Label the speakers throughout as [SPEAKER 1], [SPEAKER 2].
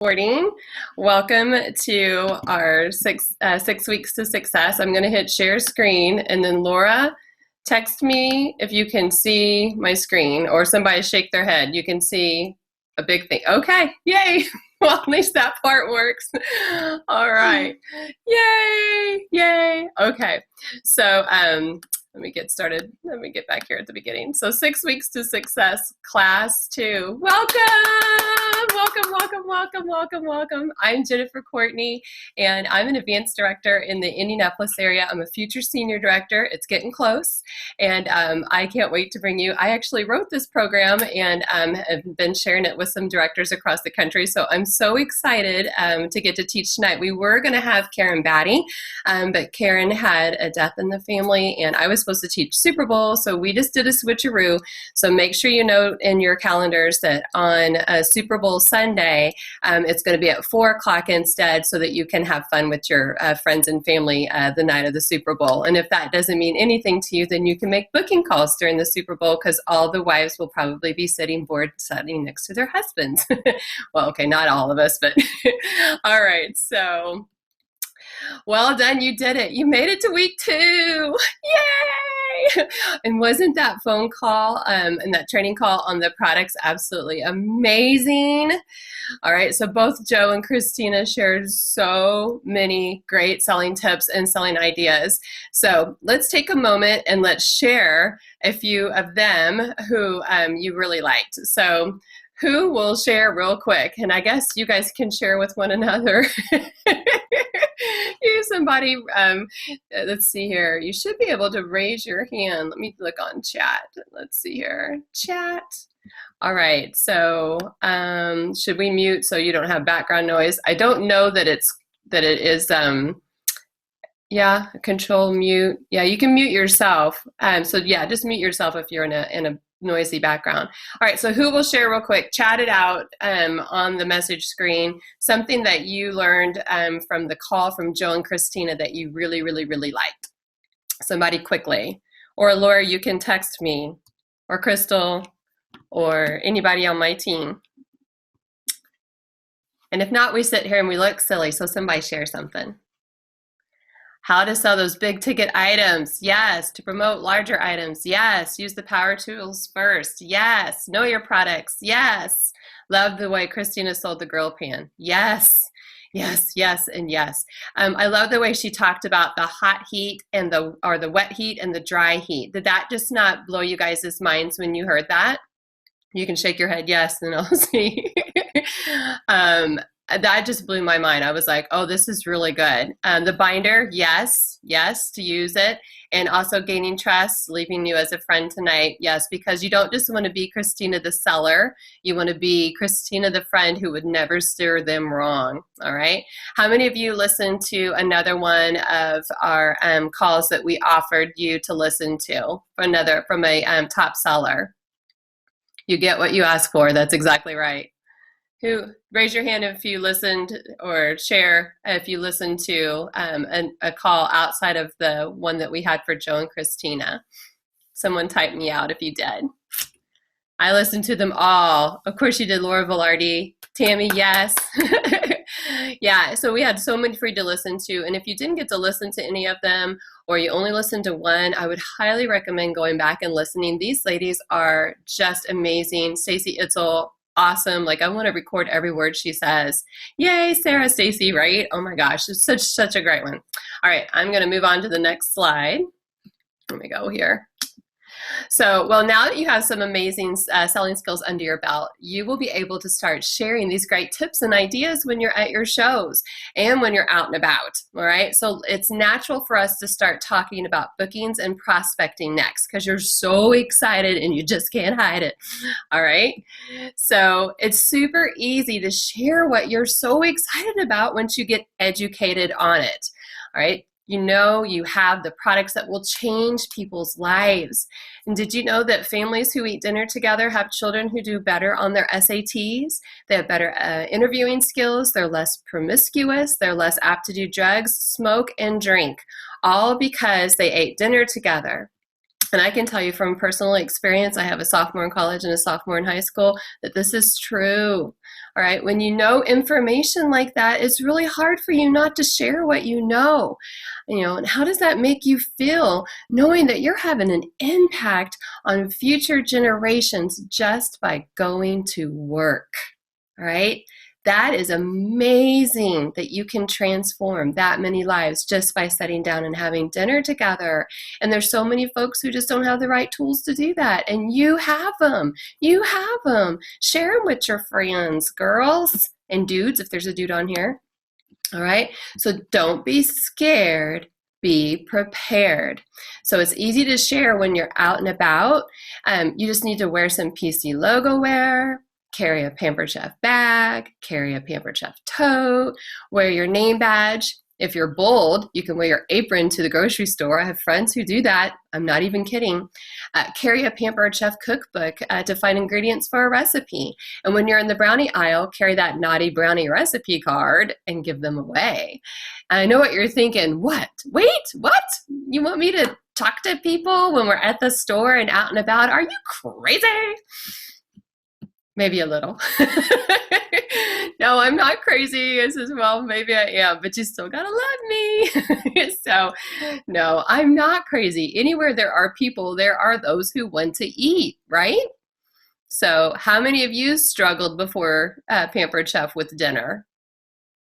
[SPEAKER 1] Morning. Welcome to our six weeks to success. I'm going to hit share screen, and then Laura, text me if you can see my screen, or somebody shake their head. You can see a big thing. Okay, yay! Well, at least that part works. All right, yay, yay. Okay, so let me get started. Let me get back here at the beginning. So 6 weeks to success, class 2. Welcome. I'm Jennifer Courtney, and I'm an advanced director in the Indianapolis area. I'm a future senior director. It's getting close, and I can't wait to bring you. I actually wrote this program and have been sharing it with some directors across the country, so I'm so excited to get to teach tonight. We were going to have Karen Batty, but Karen had a death in the family, and I was supposed to teach Super Bowl, so we just did a switcheroo. So make sure you note in your calendars that on Super Bowl Sunday, it's going to be at 4 o'clock instead, so that you can have fun with your friends and family the night of the Super Bowl. And if that doesn't mean anything to you, then you can make booking calls during the Super Bowl, because all the wives will probably be sitting next to their husbands. Well, okay, not all of us, but all right, so well done, you did it. You made it to week 2. Yay! And wasn't that phone call and that training call on the products absolutely amazing? All right, so both Joe and Christina shared so many great selling tips and selling ideas. So let's take a moment and let's share a few of them who you really liked. So who will share real quick? And I guess you guys can share with one another. You, somebody, let's see here. You should be able to raise your hand. Let me look on chat. Let's see here. Chat. All right. So should we mute so you don't have background noise? I don't know that it is. Yeah, control mute. Yeah, you can mute yourself. So yeah, just mute yourself if you're in a noisy background. All right, so who will share real quick? Chat it out on the message screen. Something that you learned from the call from Joe and Christina that you really, really, really liked. Somebody quickly. Or Laura, you can text me, or Crystal, or anybody on my team. And if not, we sit here and we look silly, so somebody share something. How to sell those big ticket items. Yes. To promote larger items. Yes. Use the power tools first. Yes. Know your products. Yes. Love the way Christina sold the grill pan. Yes. Yes, yes, and yes. I love the way she talked about the hot heat and the wet heat and the dry heat. Did that just not blow you guys' minds when you heard that? You can shake your head yes, and I'll see. That just blew my mind. I was like, oh, this is really good. The binder, yes, to use it. And also gaining trust, leaving you as a friend tonight, yes, because you don't just want to be Christina the seller. You want to be Christina the friend who would never steer them wrong, all right? How many of you listened to another one of our calls that we offered you to listen to from a top seller? You get what you ask for. That's exactly right. Who, raise your hand if you listened, or share if you listened to a call outside of the one that we had for Joe and Christina. Someone type me out if you did. I listened to them all. Of course you did, Laura Velarde. Tammy, yes. Yeah, so we had so many for you to listen to. And if you didn't get to listen to any of them, or you only listened to one, I would highly recommend going back and listening. These ladies are just amazing. Stacy Itzel, awesome. Like, I want to record every word she says. Yay, Sarah Stacy, right? Oh my gosh, it's such a great one. All right, I'm going to move on to the next slide. Let me go here. So, well, now that you have some amazing selling skills under your belt, you will be able to start sharing these great tips and ideas when you're at your shows and when you're out and about, all right? So it's natural for us to start talking about bookings and prospecting next, because you're so excited and you just can't hide it, all right? So it's super easy to share what you're so excited about once you get educated on it, all right? You know you have the products that will change people's lives. And did you know that families who eat dinner together have children who do better on their SATs? They have better interviewing skills. They're less promiscuous. They're less apt to do drugs, smoke, and drink, all because they ate dinner together. And I can tell you from personal experience, I have a sophomore in college and a sophomore in high school, that this is true. All right. When you know information like that, it's really hard for you not to share what you know. And how does that make you feel knowing that you're having an impact on future generations just by going to work? All right. That is amazing that you can transform that many lives just by sitting down and having dinner together. And there's so many folks who just don't have the right tools to do that. And you have them. You have them. Share them with your friends, girls and dudes, if there's a dude on here. All right. So don't be scared. Be prepared. So it's easy to share when you're out and about. You just need to wear some PC logo wear. Carry a Pampered Chef bag, carry a Pampered Chef tote, wear your name badge. If you're bold, you can wear your apron to the grocery store. I have friends who do that. I'm not even kidding. Carry a Pampered Chef cookbook to find ingredients for a recipe. And when you're in the brownie aisle, carry that naughty brownie recipe card and give them away. And I know what you're thinking. What? Wait, what? You want me to talk to people when we're at the store and out and about? Are you crazy? Maybe a little. No, I'm not crazy. I says, well, maybe I am, but you still gotta love me. So, no, I'm not crazy. Anywhere there are people, there are those who want to eat, right? So how many of you struggled before Pampered Chef with dinner?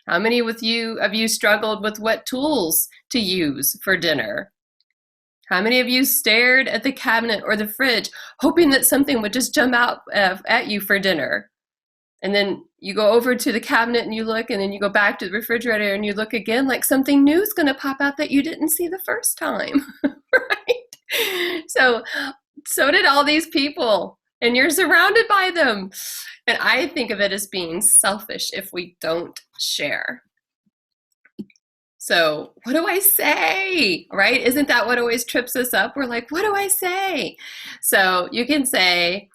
[SPEAKER 1] How many of you struggled with what tools to use for dinner? How many of you stared at the cabinet or the fridge, hoping that something would just jump out at you for dinner? And then you go over to the cabinet and you look, and then you go back to the refrigerator and you look again, like something new is going to pop out that you didn't see the first time, right? So did all these people, and you're surrounded by them. And I think of it as being selfish if we don't share. So what do I say, right? Isn't that what always trips us up? We're like, what do I say? So you can say,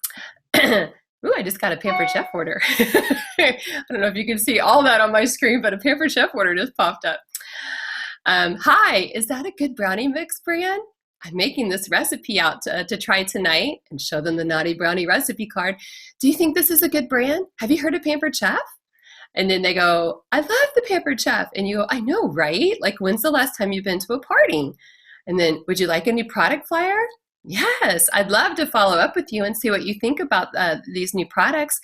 [SPEAKER 1] ooh, I just got a Pampered Chef order. I don't know if you can see all that on my screen, but a Pampered Chef order just popped up. Hi, is that a good brownie mix, Brian? I'm making this recipe out to try tonight, and show them the naughty brownie recipe card. Do you think this is a good brand? Have you heard of Pampered Chef? And then they go, I love the Pampered Chef. And you go, I know, right? Like, when's the last time you've been to a party? And then, would you like a new product flyer? Yes, I'd love to follow up with you and see what you think about these new products.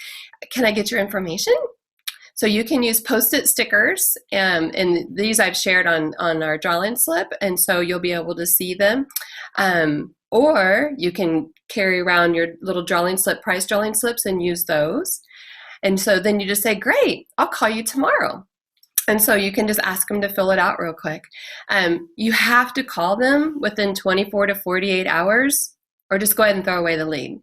[SPEAKER 1] Can I get your information? So you can use Post-it stickers, and these I've shared on our drawline slip, and so you'll be able to see them. Or you can carry around your little drawline slip, price drawline slips, and use those. And so then you just say, great, I'll call you tomorrow. And so you can just ask them to fill it out real quick. You have to call them within 24 to 48 hours, or just go ahead and throw away the lead.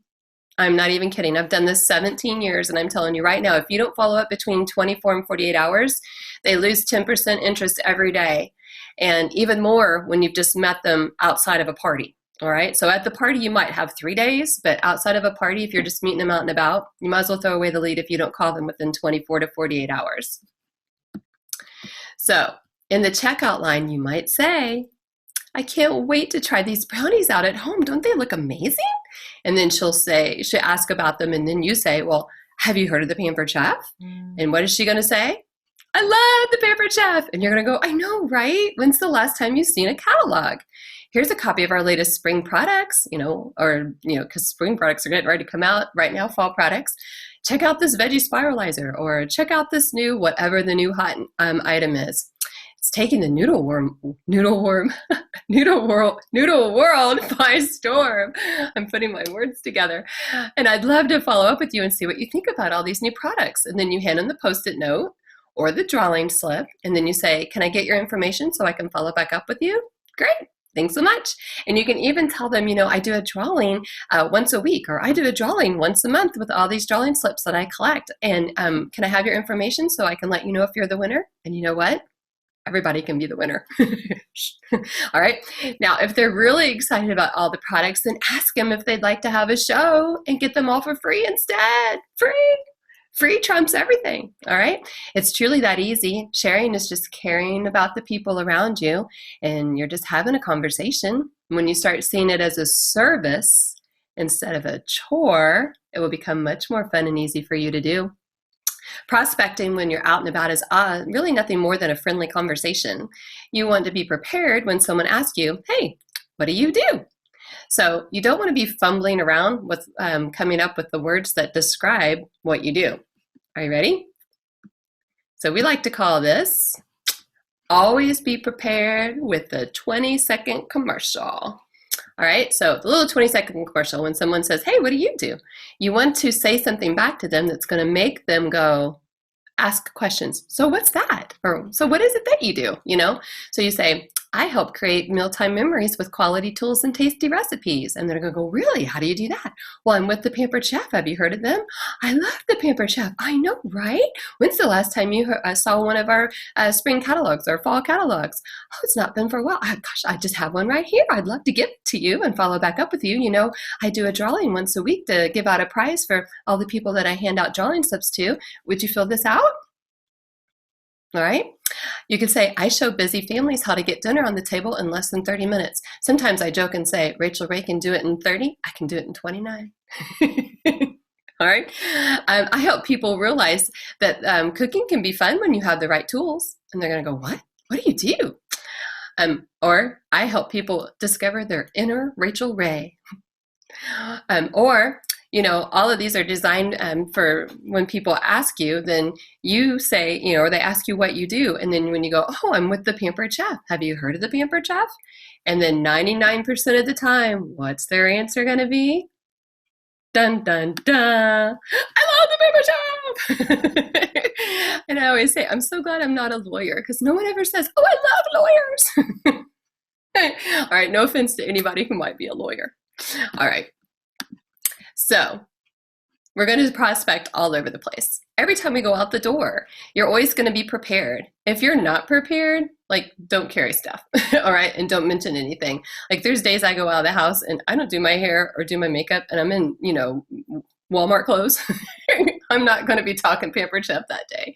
[SPEAKER 1] I'm not even kidding. I've done this 17 years, and I'm telling you right now, if you don't follow up between 24 and 48 hours, they lose 10% interest every day. And even more when you've just met them outside of a party. All right. So at the party, you might have 3 days, but outside of a party, if you're just meeting them out and about, you might as well throw away the lead if you don't call them within 24 to 48 hours. So in the checkout line, you might say, I can't wait to try these brownies out at home. Don't they look amazing? And then she'll ask about them. And then you say, well, have you heard of the Pampered Chef? And what is she going to say? I love the Pampered Chef. And you're going to go, I know, right? When's the last time you've seen a catalog? Here's a copy of our latest spring products, because spring products are getting ready to come out right now, fall products. Check out this veggie spiralizer, or check out this new, whatever the new hot item is. It's taking the noodle world by storm. I'm putting my words together. And I'd love to follow up with you and see what you think about all these new products. And then you hand them the Post-it note or the drawing slip, and then you say, can I get your information so I can follow back up with you? Great. Thanks so much. And you can even tell them, I do a drawing once a week, or I do a drawing once a month with all these drawing slips that I collect. And can I have your information so I can let you know if you're the winner? And you know what? Everybody can be the winner. All right. Now, if they're really excited about all the products, then ask them if they'd like to have a show and get them all for free instead. Free trumps everything, all right? It's truly that easy. Sharing is just caring about the people around you, and you're just having a conversation. When you start seeing it as a service instead of a chore, it will become much more fun and easy for you to do. Prospecting when you're out and about is really nothing more than a friendly conversation. You want to be prepared when someone asks you, hey, what do you do? So you don't want to be fumbling around with coming up with the words that describe what you do. Are you ready? So we like to call this, always be prepared with the 20-second commercial. All right, so the little 20-second commercial, when someone says, hey, what do you do? You want to say something back to them that's going to make them go, ask questions. So what's that? Or so what is it that you do? You know, so you say, I help create mealtime memories with quality tools and tasty recipes. And they're going to go, really? How do you do that? Well, I'm with the Pampered Chef. Have you heard of them? I love the Pampered Chef. I know, right? When's the last time you saw one of our spring catalogs or fall catalogs? Oh, it's not been for a while. Gosh, I just have one right here. I'd love to give it to you and follow back up with you. You know, I do a drawing once a week to give out a prize for all the people that I hand out drawing slips to. Would you fill this out? All right. You could say, I show busy families how to get dinner on the table in less than 30 minutes. Sometimes I joke and say, Rachel Ray can do it in 30. I can do it in 29. All right. I help people realize that cooking can be fun when you have the right tools. And they're going to go, what? What do you do? Or I help people discover their inner Rachel Ray. Or you know, all of these are designed for when people ask you, then you say, you know, or they ask you what you do. And then when you go, oh, I'm with the Pampered Chef. Have you heard of the Pampered Chef? And then 99% of the time, what's their answer going to be? Dun, dun, dun. I love the Pampered Chef. And I always say, I'm so glad I'm not a lawyer because no one ever says, oh, I love lawyers. All right. No offense to anybody who might be a lawyer. All right. So we're going to prospect all over the place. Every time we go out the door, you're always going to be prepared. If you're not prepared, like, don't carry stuff, all right? And don't mention anything. Like, there's days I go out of the house and I don't do my hair or do my makeup and I'm in, you know, Walmart clothes. I'm not going to be talking Pampered Chef that day.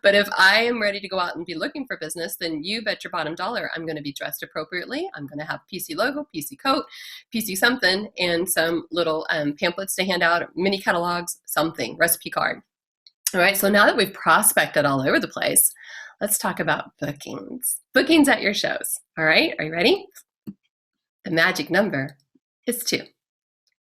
[SPEAKER 1] But if I am ready to go out and be looking for business, then you bet your bottom dollar I'm going to be dressed appropriately. I'm going to have PC logo, PC coat, PC something, and some little pamphlets to hand out, mini catalogs, something, recipe card. All right, so now that we've prospected all over the place, let's talk about bookings. Bookings at your shows. All right, are you ready? The magic number is 2.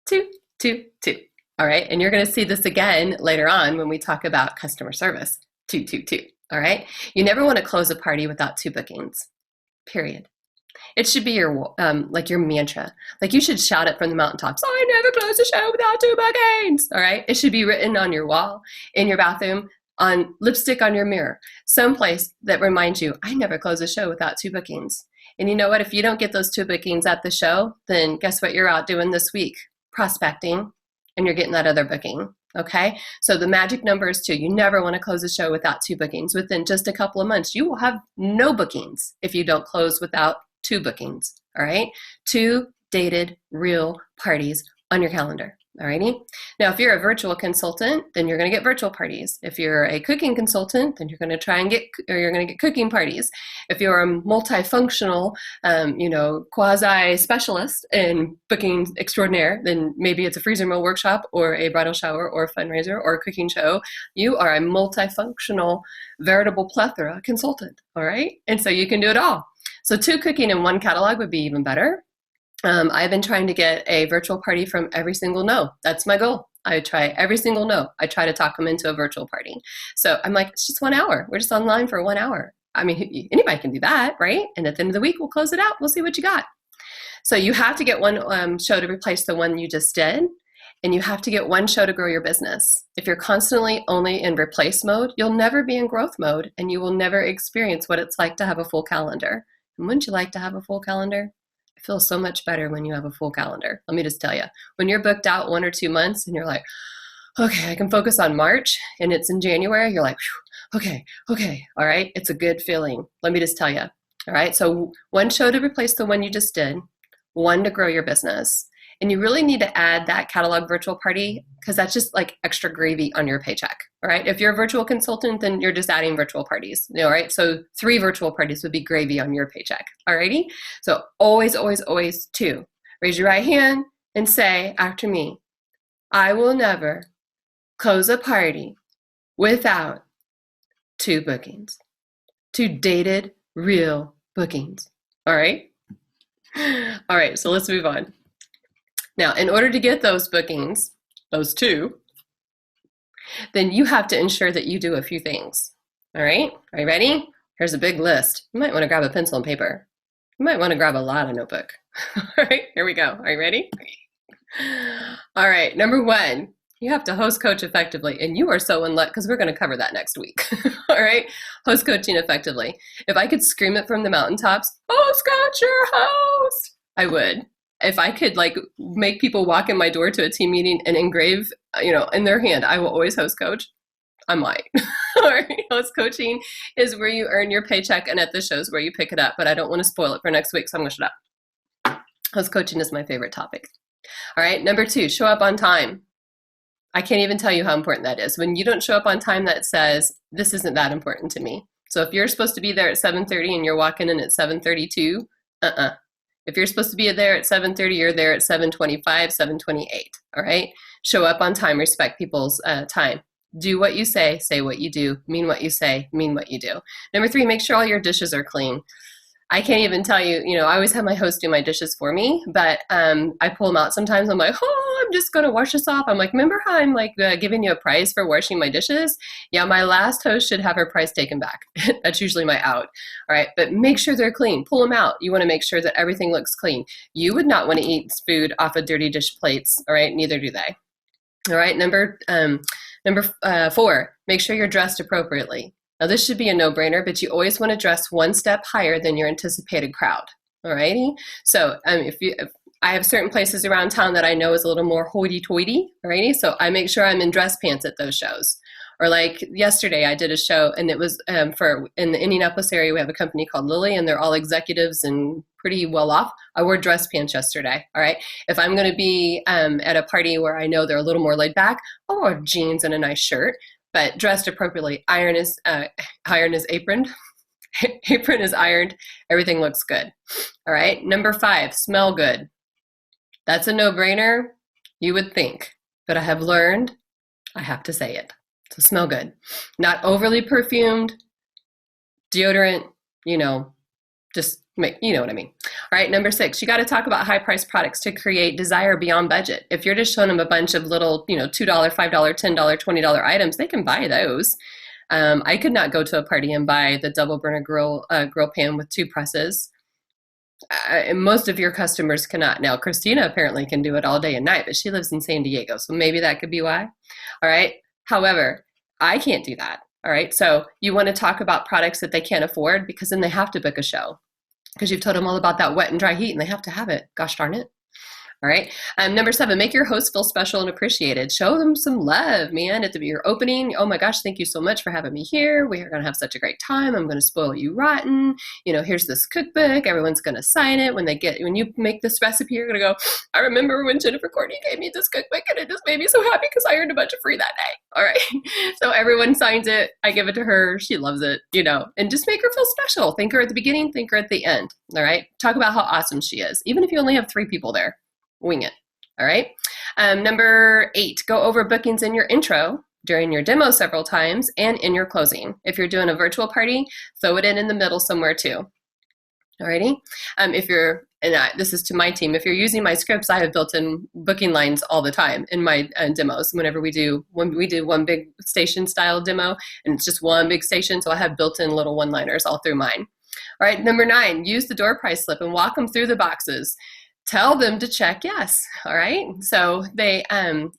[SPEAKER 1] 2, 2, 2. All right, and you're going to see this again later on when we talk about customer service. 2, 2, 2. All right, you never want to close a party without 2 bookings. Period. It should be your like your mantra. Like you should shout it from the mountaintops. I never close a show without 2 bookings. All right, it should be written on your wall, in your bathroom, on lipstick on your mirror, someplace that reminds you, I never close a show without 2 bookings. And you know what? If you don't get those 2 bookings at the show, then guess what you're out doing this week? Prospecting. And you're getting that other booking, okay? So the magic number is 2. You never want to close a show without 2 bookings. Within just a couple of months, you will have no bookings if you don't close without 2 bookings, all right? 2 dated real parties on your calendar, all righty? Now, if you're a virtual consultant, then you're going to get virtual parties. If you're a cooking consultant, then you're going to try and get cooking parties. If you're a multifunctional, you know, quasi specialist in booking extraordinaire, then maybe it's a freezer meal workshop or a bridal shower or a fundraiser or a cooking show. You are a multifunctional, veritable plethora consultant, all right? And so you can do it all. So 2 cooking in 1 catalog would be even better. I've been trying to get a virtual party from every single no. That's my goal. I try every single no. I try to talk them into a virtual party. So I'm like, it's just 1 hour. We're just online for 1 hour. I mean, anybody can do that, right? And at the end of the week, we'll close it out. We'll see what you got. So you have to get 1 show to replace the one you just did. And you have to get 1 show to grow your business. If you're constantly only in replace mode, you'll never be in growth mode and you will never experience what it's like to have a full calendar. And wouldn't you like to have a full calendar? Feels so much better when you have a full calendar. Let me just tell you, when you're booked out 1 or 2 months and you're like, okay, I can focus on March and it's in January, you're like, okay, all right, it's a good feeling. Let me just tell you. All right, so 1 show to replace the one you just did, 1 to grow your business. And you really need to add that catalog virtual party because that's just like extra gravy on your paycheck. All right. If you're a virtual consultant, then you're just adding virtual parties. All right. So 3 virtual parties would be gravy on your paycheck. All righty. So always, always, always 2. Raise your right hand and say after me, I will never close a party without 2 bookings, 2 dated real bookings. All right. All right. So let's move on. Now, in order to get those bookings, those 2, then you have to ensure that you do a few things. All right. Are you ready? Here's a big list. You might want to grab a pencil and paper. You might want to grab a lot of notebook. All right. Here we go. Are you ready? All right. Number 1. You have to host coach effectively, and you are so in luck because we're going to cover that next week. All right, host coaching effectively. If I could scream it from the mountaintops, host coach your host, I would. If I could like make people walk in my door to a team meeting and engrave, in their hand, I will always host coach. I might. All right, host coaching is where you earn your paycheck, and at the shows where you pick it up. But I don't want to spoil it for next week, so I'm going to shut up. Host coaching is my favorite topic. All right, number 2, show up on time. I can't even tell you how important that is. When you don't show up on time, that says, this isn't that important to me. So if you're supposed to be there at 7:30 and you're walking in at 7:32, If you're supposed to be there at 7:30, you're there at 7:25, 7:28, all right? Show up on time, respect people's time. Do what you say what you do, mean what you say, mean what you do. Number 3, make sure all your dishes are clean. I can't even tell you, I always have my host do my dishes for me, but I pull them out sometimes. I'm like, I'm just going to wash this off. I'm like, remember how I'm like giving you a prize for washing my dishes? Yeah, my last host should have her prize taken back. That's usually my out. All right, but make sure they're clean. Pull them out. You want to make sure that everything looks clean. You would not want to eat food off of dirty dish plates, all right? Neither do they. All right, number 4, make sure you're dressed appropriately. Now, this should be a no-brainer, but you always want to dress one step higher than your anticipated crowd, all righty? So if I have certain places around town that I know is a little more hoity-toity, all righty? So I make sure I'm in dress pants at those shows. Or like yesterday, I did a show, and it was in the Indianapolis area, we have a company called Lilly, and they're all executives and pretty well off. I wore dress pants yesterday, all right? If I'm going to be at a party where I know they're a little more laid back, I'll wear jeans and a nice shirt. But dressed appropriately. Iron is aproned. Apron is ironed. Everything looks good. All right. Number 5, smell good. That's a no-brainer, you would think. But I have learned I have to say it. So smell good. Not overly perfumed, deodorant, just make, you know what I mean. All right, number 6, you got to talk about high-priced products to create desire beyond budget. If you're just showing them a bunch of little, $2, $5, $10, $20 items, they can buy those. I could not go to a party and buy the double burner grill pan with 2 presses. Most of your customers cannot. Now, Christina apparently can do it all day and night, but she lives in San Diego, so maybe that could be why. All right. However, I can't do that. All right. So you want to talk about products that they can't afford, because then they have to book a show, because you've told them all about that wet and dry heat and they have to have it. Gosh darn it. All right. Number 7, make your host feel special and appreciated. Show them some love, man. At your opening, oh my gosh, thank you so much for having me here. We are going to have such a great time. I'm going to spoil you rotten. Here's this cookbook. Everyone's going to sign it. When you make this recipe, you're going to go, I remember when Jennifer Courtney gave me this cookbook and it just made me so happy because I earned a bunch of free that day. All right. So everyone signs it. I give it to her. She loves it, and just make her feel special. Thank her at the beginning. Thank her at the end. All right. Talk about how awesome she is. Even if you only have 3 people there. Wing it. All right. Number 8, go over bookings in your intro, during your demo several times, and in your closing. If you're doing a virtual party, throw it in the middle somewhere too. All righty. This is to my team. If you're using my scripts, I have built-in booking lines all the time in my demos. When we do one big station style demo, and it's just one big station, so I have built-in little one-liners all through mine. All right. Number 9, use the door price slip and walk them through the boxes. Tell them to check yes, all right? So they,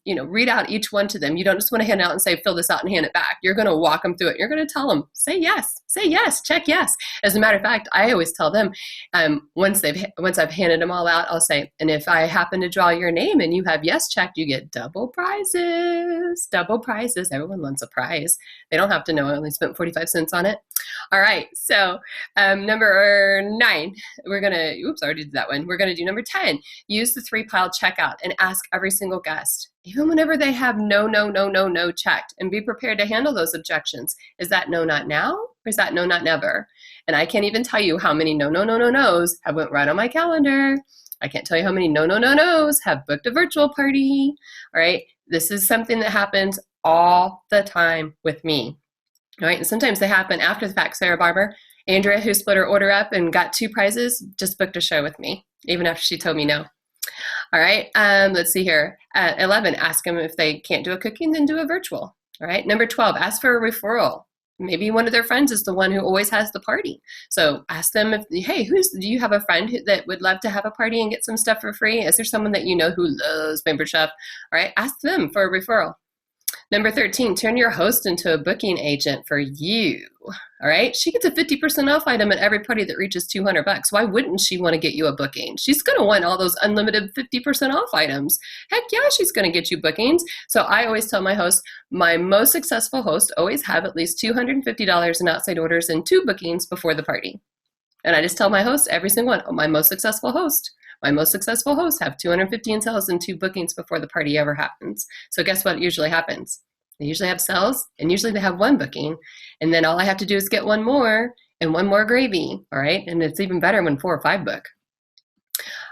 [SPEAKER 1] read out each one to them. You don't just want to hand out and say, fill this out and hand it back. You're going to walk them through it. You're going to tell them, say yes, check yes. As a matter of fact, I always tell them, once I've handed them all out, I'll say, and if I happen to draw your name and you have yes checked, you get double prizes. Everyone wants a prize. They don't have to know I only spent 45 cents on it. All right, so number 9, we're gonna, oops, I already did that one. We're gonna do number 10, use the 3-pile checkout and ask every single guest, even whenever they have no, no, no, no, no checked, and be prepared to handle those objections. Is that no, not now? Or is that no, not never? And I can't even tell you how many no, no, no, no, no's have went right on my calendar. I can't tell you how many no, no, no, no's have booked a virtual party. All right, this is something that happens all the time with me. All right, and sometimes they happen after the fact. Sarah Barber, Andrea, who split her order up and got 2 prizes, just booked a show with me, even after she told me no. All right, let's see here. 11, ask them if they can't do a cooking, then do a virtual. All right, number 12, ask for a referral. Maybe one of their friends is the one who always has the party. So ask them if, hey, do you have a friend that would love to have a party and get some stuff for free? Is there someone that you know who loves Pampered Chef? All right, ask them for a referral. Number 13, turn your host into a booking agent for you. All right, she gets a 50% off item at every party that reaches $200. Why wouldn't she want to get you a booking? She's going to want all those unlimited 50% off items. Heck yeah, she's going to get you bookings. So I always tell my hosts, my most successful hosts always have at least $250 in outside orders and 2 bookings before the party. And I just tell my hosts, every single one, oh, my most successful hosts have 250 in sales and 2 bookings before the party ever happens. So guess what usually happens? They usually have sales, and usually they have 1 booking, and then all I have to do is get 1 more and 1 more gravy, all right? And it's even better when 4 or 5 book.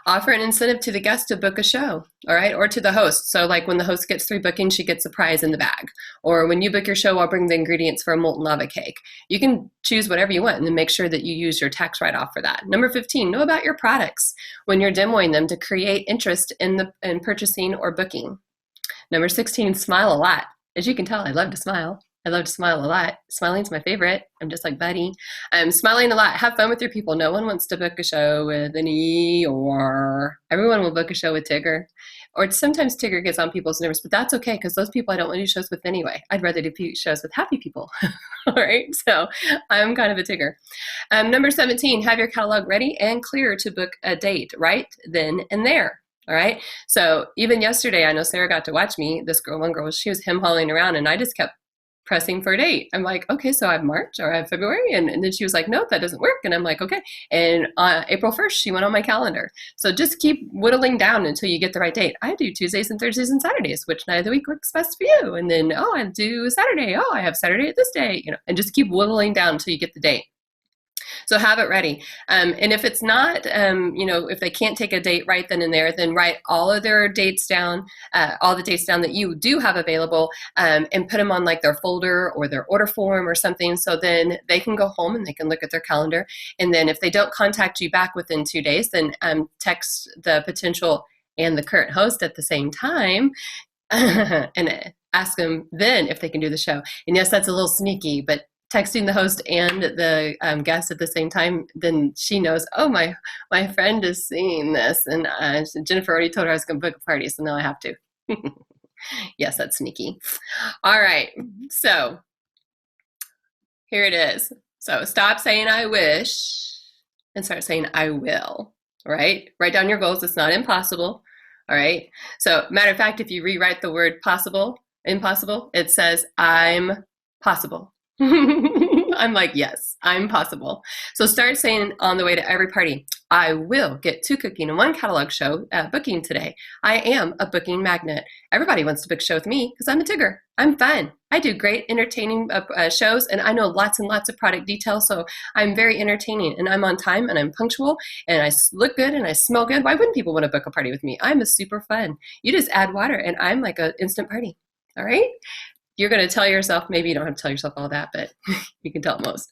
[SPEAKER 1] Offer an incentive to the guest to book a show, all right, or to the host. So like when the host gets 3 bookings, she gets a prize in the bag. Or when you book your show, I'll bring the ingredients for a molten lava cake. You can choose whatever you want and then make sure that you use your tax write-off for that. Number 15, know about your products when you're demoing them to create interest in purchasing or booking. Number 16, smile a lot. As you can tell, I love to smile. I love to smile a lot. Smiling's my favorite. I'm just like Buddy. Smiling a lot. Have fun with your people. No one wants to book a show with an Eeyore. Everyone will book a show with Tigger. Or sometimes Tigger gets on people's nerves, but that's okay because those people I don't want to do shows with anyway. I'd rather do shows with happy people. All right, so I'm kind of a Tigger. Number 17, have your catalog ready and clear to book a date right then and there. All right, so even yesterday, I know Sarah got to watch me. One girl, she was him-hauling around, and I just kept pressing for a date. I'm like, okay, so I have March or I have February. And then she was like, nope, that doesn't work. And I'm like, okay. And April 1st, she went on my calendar. So just keep whittling down until you get the right date. I do Tuesdays and Thursdays and Saturdays, which night of the week works best for you. And then, oh, I do Saturday. Oh, I have Saturday at this day, and just keep whittling down until you get the date. So have it ready. And if it's not, if they can't take a date right then and there, then write all of their dates down, all the dates down that you do have available, and put them on like their folder or their order form or something. So then they can go home and they can look at their calendar. And then if they don't contact you back within 2 days, then text the potential and the current host at the same time and ask them then if they can do the show. And yes, that's a little sneaky, but texting the host and the guest at the same time, then she knows, oh, my friend is seeing this, and Jennifer already told her I was going to book a party, so now I have to. Yes, that's sneaky. All right, so here it is. So stop saying I wish and start saying I will, all right? Write down your goals. It's not impossible, all right? So matter of fact, if you rewrite the word impossible, it says I'm possible. I'm like, yes, I'm possible. So start saying on the way to every party, I will get 2 cooking and 1 catalog show booking today. I am a booking magnet. Everybody wants to book a show with me because I'm a Tigger. I'm fun. I do great entertaining shows, and I know lots and lots of product details, so I'm very entertaining, and I'm on time, and I'm punctual, and I look good, and I smell good. Why wouldn't people want to book a party with me? I'm a super fun. You just add water, and I'm like an instant party. All right? You're going to tell yourself, maybe you don't have to tell yourself all that, but you can tell most.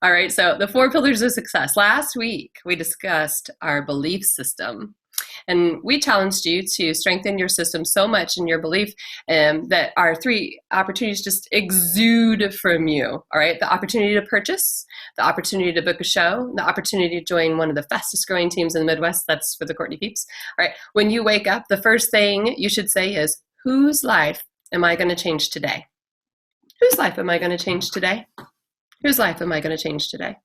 [SPEAKER 1] All right, so the 4 pillars of success. Last week, we discussed our belief system. And we challenged you to strengthen your system so much in your belief that our 3 opportunities just exude from you. All right, the opportunity to purchase, the opportunity to book a show, the opportunity to join one of the fastest growing teams in the Midwest. That's for the Courtney peeps. All right, when you wake up, the first thing you should say is, whose life am I going to change today? Whose life am I going to change today? Whose life am I going to change today?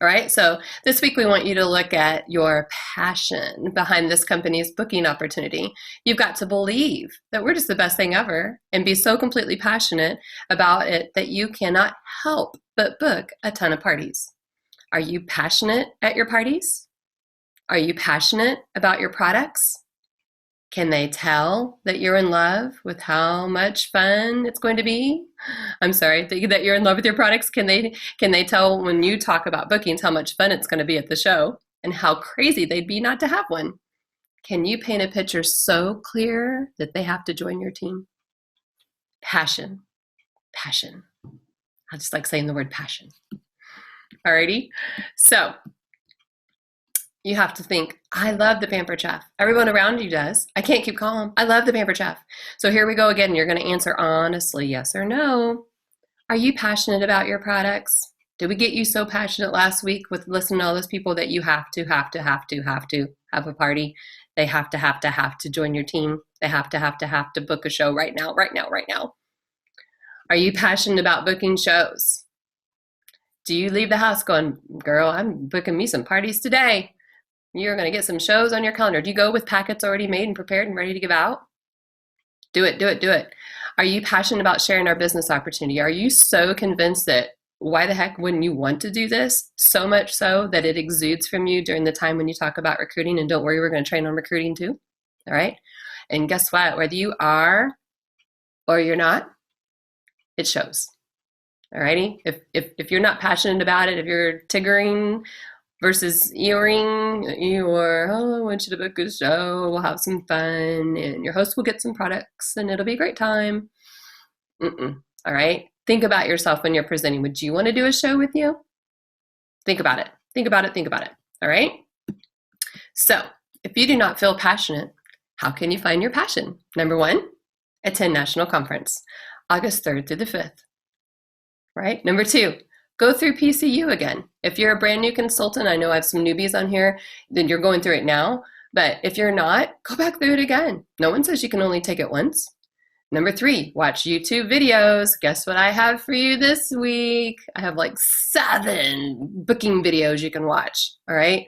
[SPEAKER 1] All right, so this week we want you to look at your passion behind this company's booking opportunity. You've got to believe that we're just the best thing ever and be so completely passionate about it that you cannot help but book a ton of parties. Are you passionate at your parties? Are you passionate about your products? Can they tell that you're in love with how much fun it's going to be? I'm sorry, that you're in love with your products. Can they tell when you talk about bookings how much fun it's going to be at the show and how crazy they'd be not to have one? Can you paint a picture so clear that they have to join your team? Passion. Passion. I just like saying the word passion. Alrighty. So you have to think, I love the Pampered Chef. Everyone around you does. I can't keep calm. I love the Pampered Chef. So here we go again. You're going to answer honestly, yes or no. Are you passionate about your products? Did we get you so passionate last week with listening to all those people that you have to have a party? They have to join your team. They have to book a show right now. Are you passionate about booking shows? Do you leave the house going, girl, I'm booking me some parties today? You're going to get some shows on your calendar. Do you go with packets already made and prepared and ready to give out? Do it. Are you passionate about sharing our business opportunity? Are you so convinced that why the heck wouldn't you want to do this? So much so that it exudes from you during the time when you talk about recruiting. And don't worry, we're going to train on recruiting too. All right. And guess what? Whether you are or you're not, it shows. All righty. If you're not passionate about it, if you're tiggering versus earring, I want you to book a show, we'll have some fun, and your host will get some products, and it'll be a great time. All right? Think about yourself when you're presenting. Would you want to do a show with you? Think about it. All right? So, if you do not feel passionate, how can you find your passion? Number 1, attend National Conference, August 3rd through the 5th. Right? Number 2, go through PCU again. If you're a brand new consultant, I know I have some newbies on here, then you're going through it now. But if you're not, go back through it again. No one says you can only take it once. Number 3, watch YouTube videos. Guess what I have for you this week? I have like 7 booking videos you can watch. All right?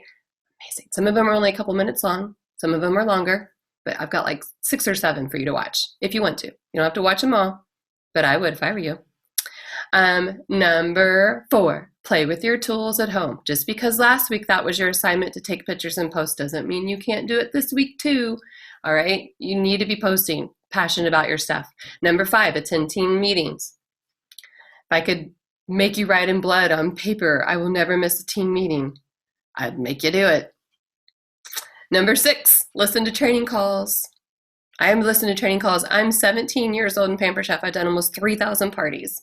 [SPEAKER 1] Amazing. Some of them are only a couple minutes long. Some of them are longer. But I've got like 6 or 7 for you to watch if you want to. You don't have to watch them all, but I would if I were you. Number 4, play with your tools at home. Just because last week that was your assignment to take pictures and post doesn't mean you can't do it this week too. All right. You need to be posting, passionate about your stuff. Number 5, attend team meetings. If I could make you write in blood on paper, I will never miss a team meeting, I'd make you do it. Number 6, listen to training calls. I am listening to training calls. I'm 17 years old in Pampered Chef. I've done almost 3,000 parties.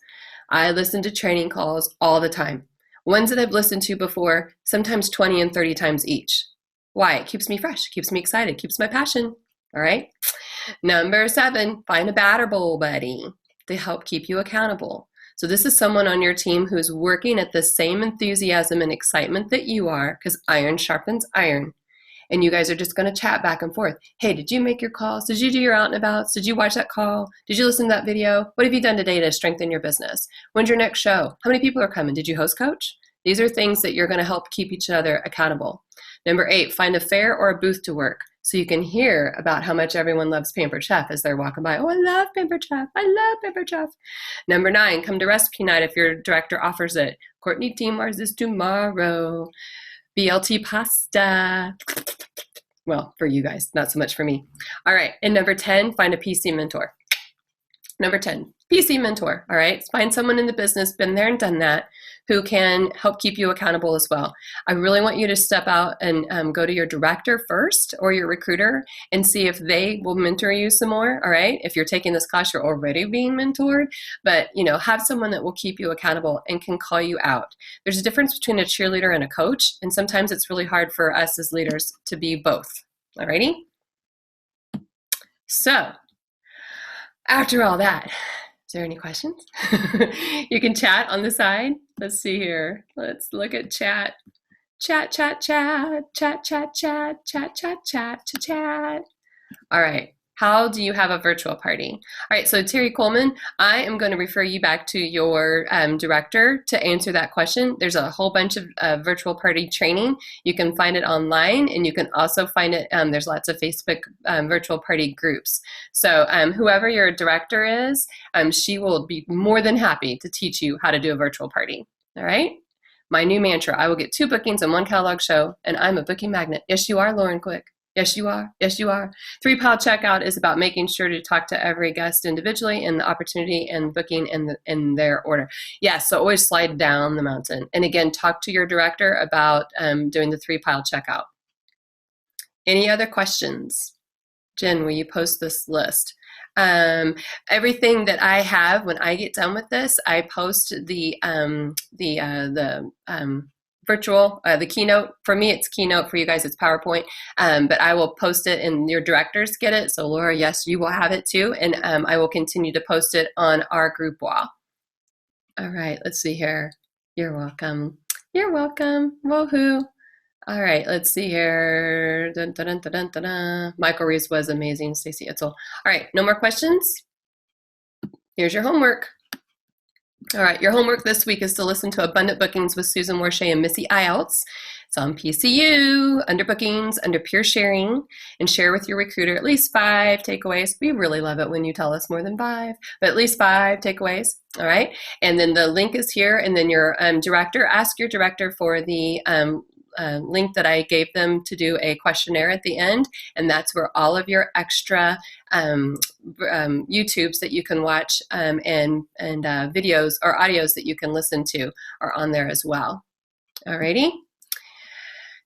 [SPEAKER 1] I listen to training calls all the time. Ones that I've listened to before, sometimes 20 and 30 times each. Why? It keeps me fresh, keeps me excited, keeps my passion. All right. Number 7, find a batter bowl buddy to help keep you accountable. So this is someone on your team who's working at the same enthusiasm and excitement that you are, because iron sharpens iron. And you guys are just going to chat back and forth. Hey, did you make your calls? Did you do your out and abouts? Did you watch that call? Did you listen to that video? What have you done today to strengthen your business? When's your next show? How many people are coming? Did you host coach? These are things that you're going to help keep each other accountable. Number 8, find a fair or a booth to work so you can hear about how much everyone loves Pampered Chef as they're walking by. Oh, I love Pampered Chef. I love Pampered Chef. Number 9, come to recipe night if your director offers it. Courtney Teamars is tomorrow. BLT pasta. Well, for you guys, not so much for me. All right. And number 10, find a PC mentor. Number 10, PC mentor. All right. Find someone in the business, been there and done that, who can help keep you accountable as well. I really want you to step out and go to your director first or your recruiter and see if they will mentor you some more. All right. If you're taking this class, you're already being mentored, but have someone that will keep you accountable and can call you out. There's a difference between a cheerleader and a coach. And sometimes it's really hard for us as leaders to be both. All righty. So after all that, is there any questions? You can chat on the side. Let's see here. Let's look at chat. Chat, chat, chat, chat, chat, chat, chat, chat, chat, chat, chat. All right. How do you have a virtual party? All right, so Terry Coleman, I am going to refer you back to your director to answer that question. There's a whole bunch of virtual party training. You can find it online, and you can also find it, there's lots of Facebook virtual party groups. So whoever your director is, she will be more than happy to teach you how to do a virtual party. All right? My new mantra, I will get 2 bookings and 1 catalog show, and I'm a booking magnet. Yes, you are, Lauren Quick. Yes, you are. Yes, you are. 3-pile checkout is about making sure to talk to every guest individually in the opportunity and booking in their order. Yes, so always slide down the mountain. And again, talk to your director about doing the 3-pile checkout. Any other questions? Jen, will you post this list? Everything that I have, when I get done with this, I post the virtual, the Keynote. For me, it's Keynote. For you guys, it's PowerPoint. But I will post it and your directors get it. So Laura, yes, you will have it too. And I will continue to post it on our group wall. All right, let's see here. You're welcome. You're welcome. Woohoo. All right, let's see here. Dun, dun, dun, dun, dun, dun. Michael Reese was amazing. Stacey Itzel. All right, no more questions? Here's your homework. All right, your homework this week is to listen to Abundant Bookings with Susan Warshay and Missy Ielts. It's on PCU, under bookings, under peer sharing, and share with your recruiter at least 5 takeaways. We really love it when you tell us more than 5, but at least 5 takeaways. All right, and then the link is here, and then your director, ask your director for the link that I gave them to do a questionnaire at the end, and that's where all of your extra YouTubes that you can watch and videos or audios that you can listen to are on there as well. Alrighty.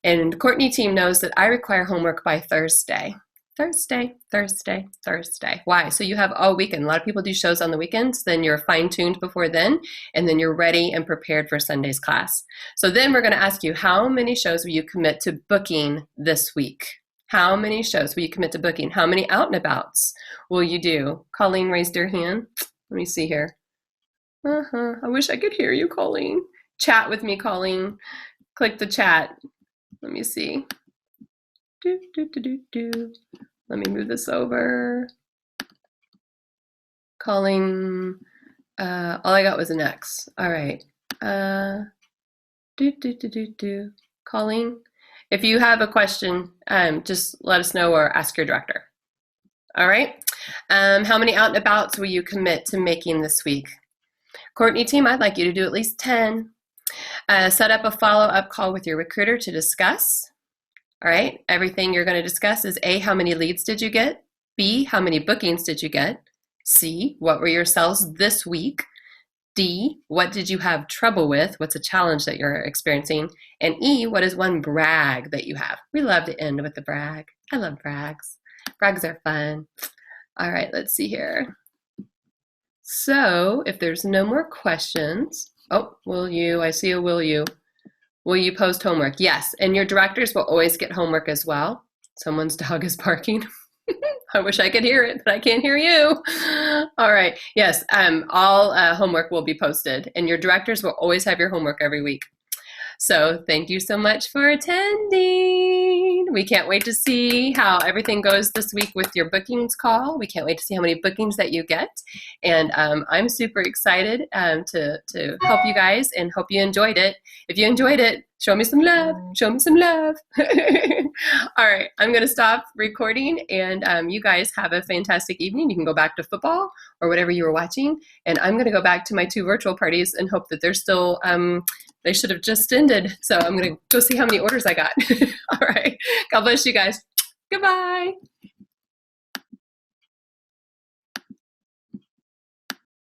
[SPEAKER 1] And Courtney team knows that I require homework by Thursday. Thursday. Why? So you have all weekend. A lot of people do shows on the weekends, then you're fine-tuned before then, and then you're ready and prepared for Sunday's class. So then we're going to ask you, how many shows will you commit to booking this week? How many shows will you commit to booking? How many out and abouts will you do? Colleen raised her hand. Let me see here. I wish I could hear you, Colleen. Chat with me, Colleen. Click the chat. Let me see. Let me move this over. Calling, all I got was an X. All right. Calling. If you have a question, just let us know or ask your director. All right. How many out and abouts will you commit to making this week? Courtney team, I'd like you to do at least 10. Set up a follow-up call with your recruiter to discuss. All right, everything you're going to discuss is A, how many leads did you get? B, how many bookings did you get? C, what were your sales this week? D, what did you have trouble with? What's a challenge that you're experiencing? And E, what is one brag that you have? We love to end with a brag. I love brags. Brags are fun. All right, let's see here. So if there's no more questions, oh, will you? I see a will you. Will you post homework? Yes, and your directors will always get homework as well. Someone's dog is barking. I wish I could hear it, but I can't hear you. All right, yes, all homework will be posted, and your directors will always have your homework every week. So thank you so much for attending. We can't wait to see how everything goes this week with your bookings call. We can't wait to see how many bookings that you get. And I'm super excited to help you guys and hope you enjoyed it. If you enjoyed it, show me some love. Show me some love. All right, I'm going to stop recording, and you guys have a fantastic evening. You can go back to football or whatever you were watching, and I'm going to go back to my 2 virtual parties and hope that they're still they should have just ended. So I'm going to go see how many orders I got. All right. God bless you guys. Goodbye.